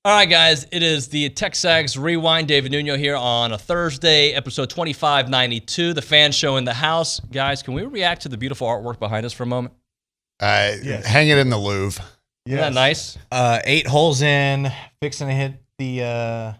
All right, guys, it is the TexAgs Rewind. David Nuno here on a Thursday, episode 2592, the fan show in the house. Guys, can we react to the beautiful artwork behind us for a moment? Yes. Hang it in the Louvre. Isn't that nice? 8 holes in, fixing to hit the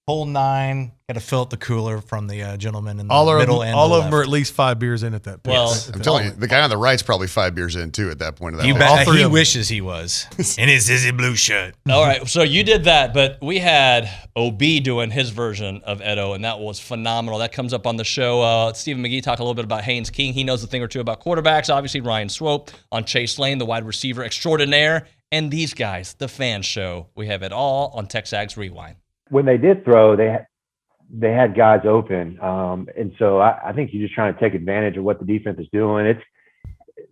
hole 9. Got to fill up the cooler from the gentleman in the middle and all the of them left. are at least 5 beers in at that point. Well, I'm telling you, the guy on the right's probably 5 beers in, too, at that point. Of that You hole. bet All three he of them. wishes he was in his Izzy Blue shirt. All right, so you did that, but we had OB doing his version of Edo, and that was phenomenal. That comes up on the show. Stephen McGee talked a little bit about Haynes King. He knows a thing or two about quarterbacks. Obviously, Ryan Swope on Chase Lane, the wide receiver extraordinaire. And these guys, the fan show. We have it all on TexAgs Rewind. When they did throw, they had guys open. And so I think you're just trying to take advantage of what the defense is doing. It's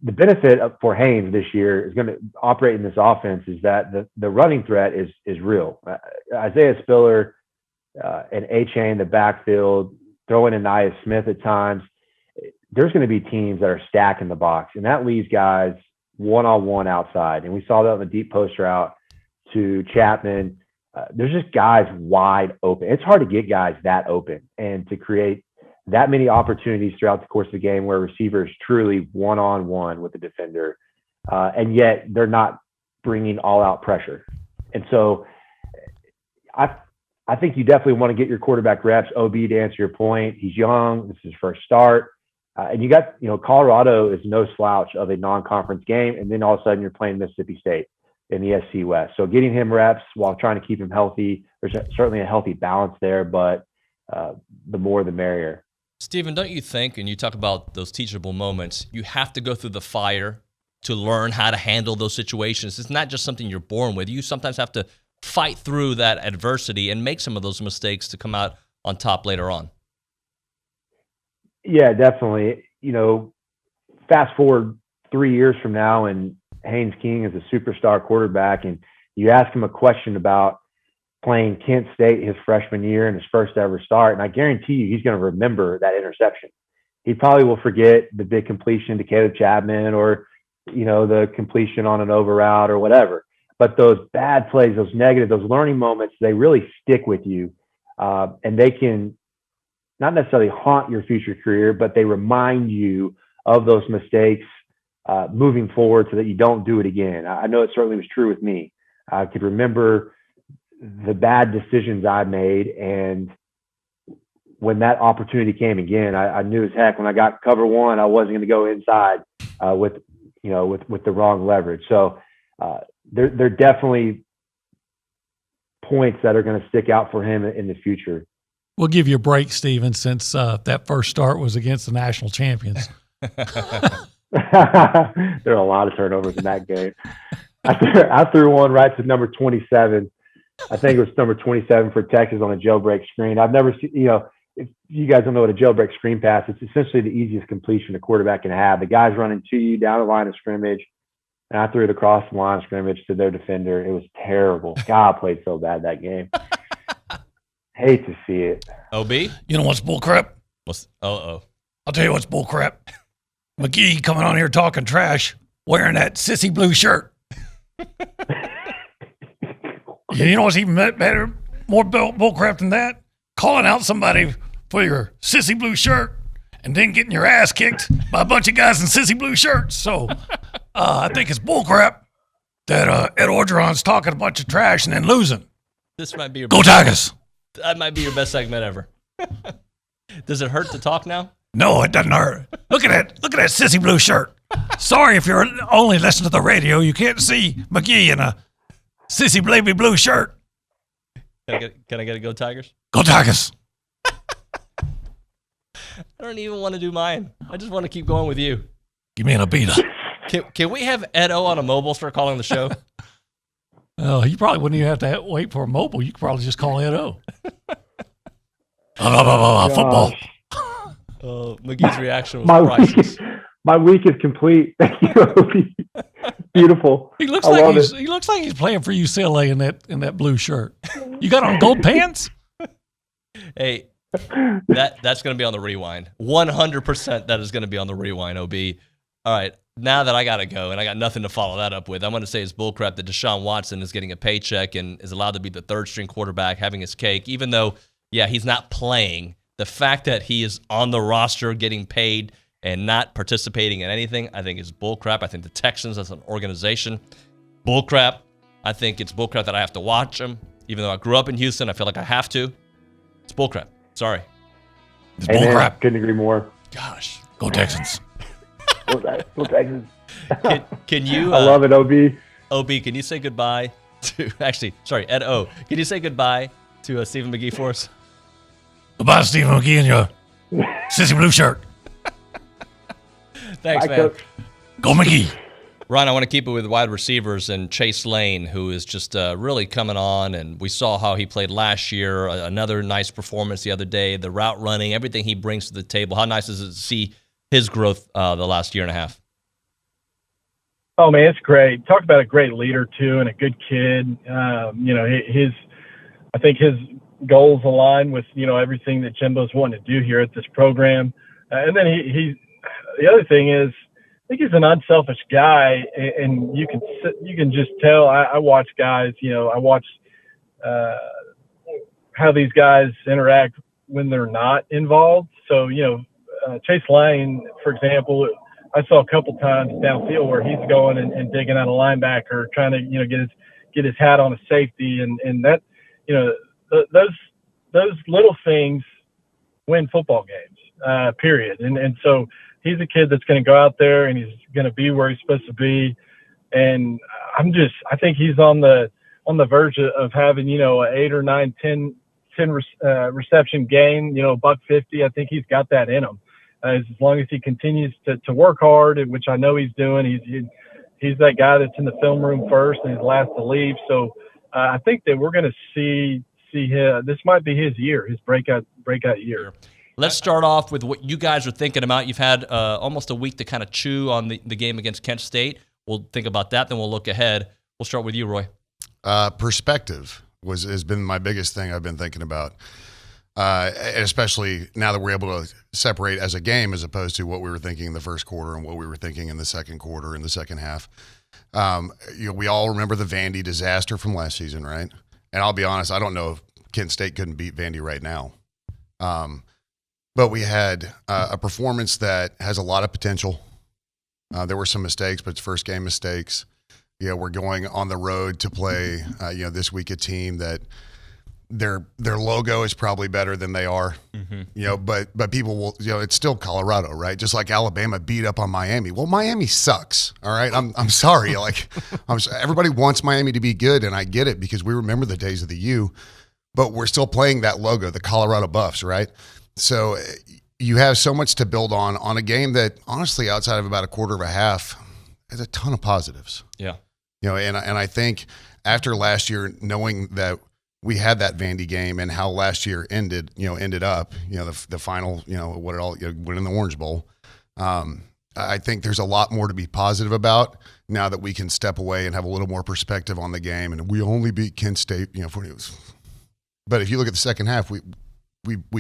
the benefit for Haynes this year is going to operate in this offense is that the running threat is real. Isaiah Spiller and A-Chain, the backfield, throwing in Nia Smith at times. There's going to be teams that are stacking the box, and that leaves guys one-on-one outside. And we saw that on the deep post route to Chapman. There's just guys wide open. It's hard to get guys that open and to create that many opportunities throughout the course of the game where receivers truly one-on-one with the defender, and yet they're not bringing all-out pressure. And so I think you definitely want to get your quarterback reps. OB, to answer your point, he's young. This is his first start. And you got, Colorado is no slouch of a non-conference game, and then all of a sudden you're playing Mississippi State in the SC West. So getting him reps while trying to keep him healthy, there's certainly a healthy balance there, but the more the merrier. Stephen, don't you think, and you talk about those teachable moments, you have to go through the fire to learn how to handle those situations? It's not just something you're born with. You sometimes have to fight through that adversity and make some of those mistakes to come out on top later on. Yeah, definitely. Fast forward 3 years from now, and Haynes King is a superstar quarterback, and you ask him a question about playing Kent State his freshman year and his first ever start, and I guarantee you he's going to remember that interception. He probably will forget the big completion to Caleb Chapman or, the completion on an over route or whatever. But those bad plays, those negative, those learning moments, they really stick with you, and they can not necessarily haunt your future career, but they remind you of those mistakes moving forward so that you don't do it again. I know it certainly was true with me. I could remember the bad decisions I made, and when that opportunity came again, I knew as heck when I got cover one, I wasn't going to go inside with the wrong leverage. So there definitely points that are going to stick out for him in the future. We'll give you a break, Stephen, since that first start was against the national champions. There are a lot of turnovers in that game. I threw one right to number 27. I think it was number 27 for Texas on a jailbreak screen. I've never seen, if you guys don't know what a jailbreak screen pass, it's essentially the easiest completion a quarterback can have. The guy's running to you down the line of scrimmage, and I threw it across the line of scrimmage to their defender. It was terrible. God, I played so bad that game. Hate to see it. OB? You know what's bullcrap? Uh-oh. I'll tell you what's bullcrap. McGee coming on here talking trash, wearing that sissy blue shirt. You know what's even better, more bullcrap than that? Calling out somebody for your sissy blue shirt and then getting your ass kicked by a bunch of guys in sissy blue shirts. So I think it's bullcrap that Ed Orgeron's talking a bunch of trash and then losing. This might be your Go Tigers! That might be your best segment ever. Does it hurt to talk now? No, it doesn't hurt. Look at that sissy blue shirt. Sorry if you're only listening to the radio, you can't see McGee in a sissy baby blue shirt. Can I get a Go Tigers? Go Tigers. I don't even want to do mine. I just want to keep going with you. Give me an Abita. Can we have Edo on a mobile start calling the show? Oh, you probably wouldn't even have to wait for a mobile. You could probably just call Edo. Football. McGee's reaction was priceless. My week is complete. Thank you. Beautiful. He looks like he's playing for UCLA in that blue shirt. You got on gold pants? Hey, that's going to be on the rewind. 100% that is going to be on the rewind, OB. All right. Now that I got to go and I got nothing to follow that up with, I'm going to say it's bullcrap that Deshaun Watson is getting a paycheck and is allowed to be the third-string quarterback, having his cake, even though, yeah, he's not playing. The fact that he is on the roster getting paid and not participating in anything, I think is bullcrap. I think the Texans as an organization, bullcrap. I think it's bullcrap that I have to watch them. Even though I grew up in Houston, I feel like I have to. It's bullcrap. Sorry. It's bullcrap. Couldn't agree more. Gosh. Go Texans. Go Texans. Can you? I love it, OB. OB, can you say goodbye to? Actually, sorry, Ed O. Can you say goodbye to Stephen McGee for us? Goodbye, Stephen McGee, and your sissy blue shirt. Thanks, Bye, man. Coach. Go McGee. Ron, I want to keep it with wide receivers and Chase Lane, who is just really coming on. And we saw how he played last year. Another nice performance the other day. The route running, everything he brings to the table. How nice is it to see his growth the last year and a half? Oh man, it's great. Talk about a great leader too, and a good kid. I think his goals align with everything that Jimbo's wanting to do here at this program. And then the other thing is, I think he's an unselfish guy, and you can just tell. I watch guys. I watch how these guys interact when they're not involved. So Chase Lane, for example, I saw a couple times downfield where he's going and digging out a linebacker, trying to get his hat on a safety, and that those little things win football games. Period. And so he's a kid that's going to go out there and he's going to be where he's supposed to be. And I think he's on the verge of having a 8 or 9, 10 reception game. $150. I think he's got that in him. As long as he continues to work hard, which I know he's doing. He's that guy that's in the film room first and he's last to leave. So I think that we're going to see him. This might be his year, his breakout year. Let's start off with what you guys are thinking about. You've had almost a week to kind of chew on the game against Kent State. We'll think about that, then we'll look ahead. We'll start with you, Roy. Perspective has been my biggest thing I've been thinking about. Especially now that we're able to separate as a game as opposed to what we were thinking in the first quarter and what we were thinking in the second quarter and the second half. We all remember the Vandy disaster from last season, right? And I'll be honest, I don't know if Kent State couldn't beat Vandy right now. But we had a performance that has a lot of potential. There were some mistakes, but it's first game mistakes. We're going on the road to play, this week a team that their logo is probably better than they are, but people will, it's still Colorado, right? Just like Alabama beat up on Miami. Well, Miami sucks. All right. I'm sorry. Everybody wants Miami to be good. And I get it because we remember the days of the U, but we're still playing that logo, the Colorado Buffs, right? So you have so much to build on a game that honestly, outside of about a quarter of a half, has a ton of positives. Yeah. And I think after last year, knowing that we had that Vandy game and how last year ended up, the final, what it all winning the Orange Bowl. I think there's a lot more to be positive about now that we can step away and have a little more perspective on the game. And we only beat Kent State, but if you look at the second half, we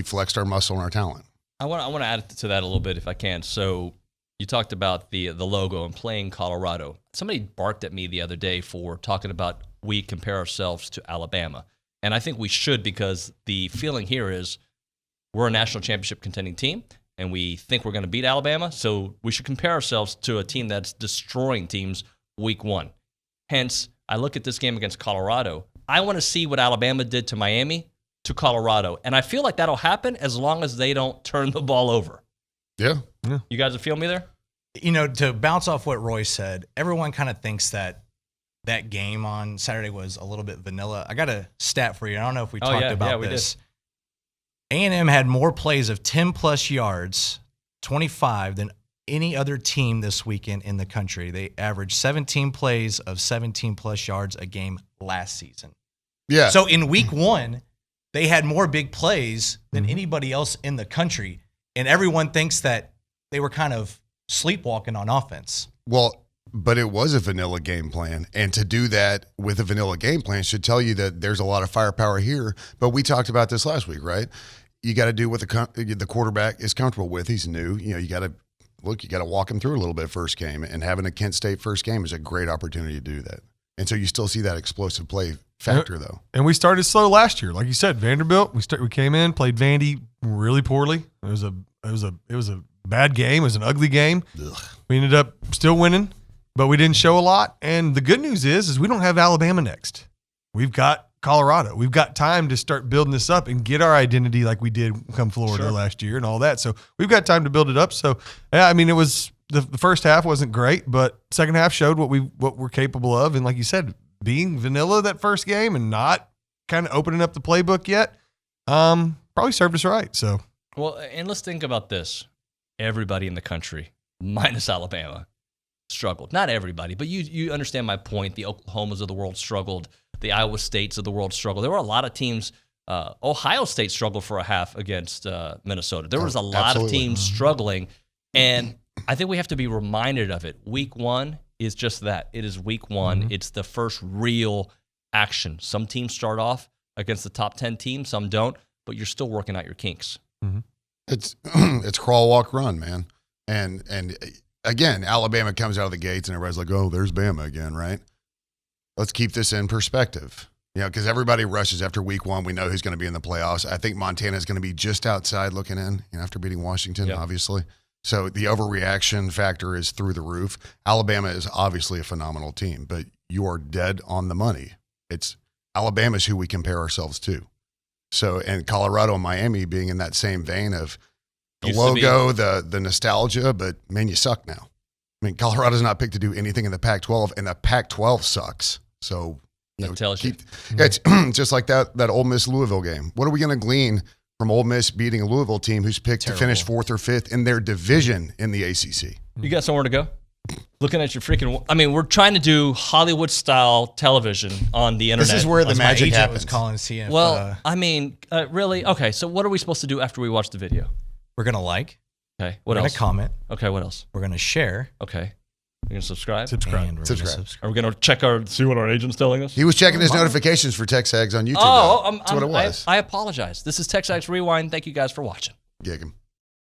flexed our muscle and our talent. I want to add to that a little bit if I can. So you talked about the logo and playing Colorado. Somebody barked at me the other day for talking about we compare ourselves to Alabama. And I think we should, because the feeling here is we're a national championship contending team and we think we're going to beat Alabama. So we should compare ourselves to a team that's destroying teams week one. Hence, I look at this game against Colorado. I want to see what Alabama did to Miami to Colorado. And I feel like that'll happen as long as they don't turn the ball over. Yeah. You guys feel me there? To bounce off what Roy said, everyone kind of thinks that game on Saturday was a little bit vanilla. I got a stat for you. I don't know if we talked about this. A&M had more plays of 10-plus yards, 25, than any other team this weekend in the country. They averaged 17 plays of 17-plus yards a game last season. Yeah. So in week one, they had more big plays than anybody else in the country, and everyone thinks that they were kind of sleepwalking on offense. Well, but it was a vanilla game plan, and to do that with a vanilla game plan should tell you that there's a lot of firepower here. But we talked about this last week, right? You got to do what the quarterback is comfortable with. He's new. You got to look, you got to walk them through a little bit first game, and having a Kent State first game is a great opportunity to do that. And so you still see that explosive play factor, though. And we started slow last year, like you said. Vanderbilt, we came in, played Vandy really poorly. It was a bad game. It was an ugly game. Ugh. We ended up still winning, but we didn't show a lot. And the good news is we don't have Alabama next. We've got Colorado. We've got time to start building this up and get our identity like we did come Florida last year and all that. So we've got time to build it up. So yeah, I mean, it was the first half wasn't great, but second half showed what we're capable of. And like you said, being vanilla that first game and not kind of opening up the playbook yet, probably served us right. So well, and let's think about this. Everybody in the country, minus Alabama, struggled. Not everybody, but you understand my point. The Oklahomas of the world struggled. The Iowa States of the world struggled. There were a lot of teams. Ohio State struggled for a half against Minnesota. There was a lot of teams struggling, and I think we have to be reminded of it. Week 1 is just that. It is week 1. Mm-hmm. It's the first real action. Some teams start off against the top 10 teams, some don't, but you're still working out your kinks. Mm-hmm. It's crawl, walk, run, man. And again, Alabama comes out of the gates and everybody's like, oh, there's Bama again, right? Let's keep this in perspective. You know, because everybody rushes after week 1. We know who's going to be in the playoffs. I think Montana is going to be just outside looking in, after beating Washington, obviously. So the overreaction factor is through the roof. Alabama is obviously a phenomenal team, but you are dead on the money. Alabama's who we compare ourselves to. So, and Colorado and Miami being in that same vein of the logo, the nostalgia, but man, you suck now. I mean, Colorado's not picked to do anything in the Pac-12, and the Pac-12 sucks. So, that tells you. It's just like that Ole Miss Louisville game. What are we going to glean from Ole Miss beating a Louisville team who's picked to finish 4th or 5th in their division in the ACC? You got somewhere to go? Looking at your freaking, I mean, we're trying to do Hollywood-style television on the internet. This is where the magic happens. Was calling CF. Well, I mean, really? Okay, so what are we supposed to do after we watch the video? We're going to like. Okay, what else? We're going else? to comment. Okay, what else? We're going to share. Okay. We're going to subscribe? Subscribe. Are we going to see what our agent's telling us? He was checking his notifications for TexAgs on YouTube. That's what it was. I apologize. This is TexAgs Rewind. Thank you guys for watching. Gig 'em.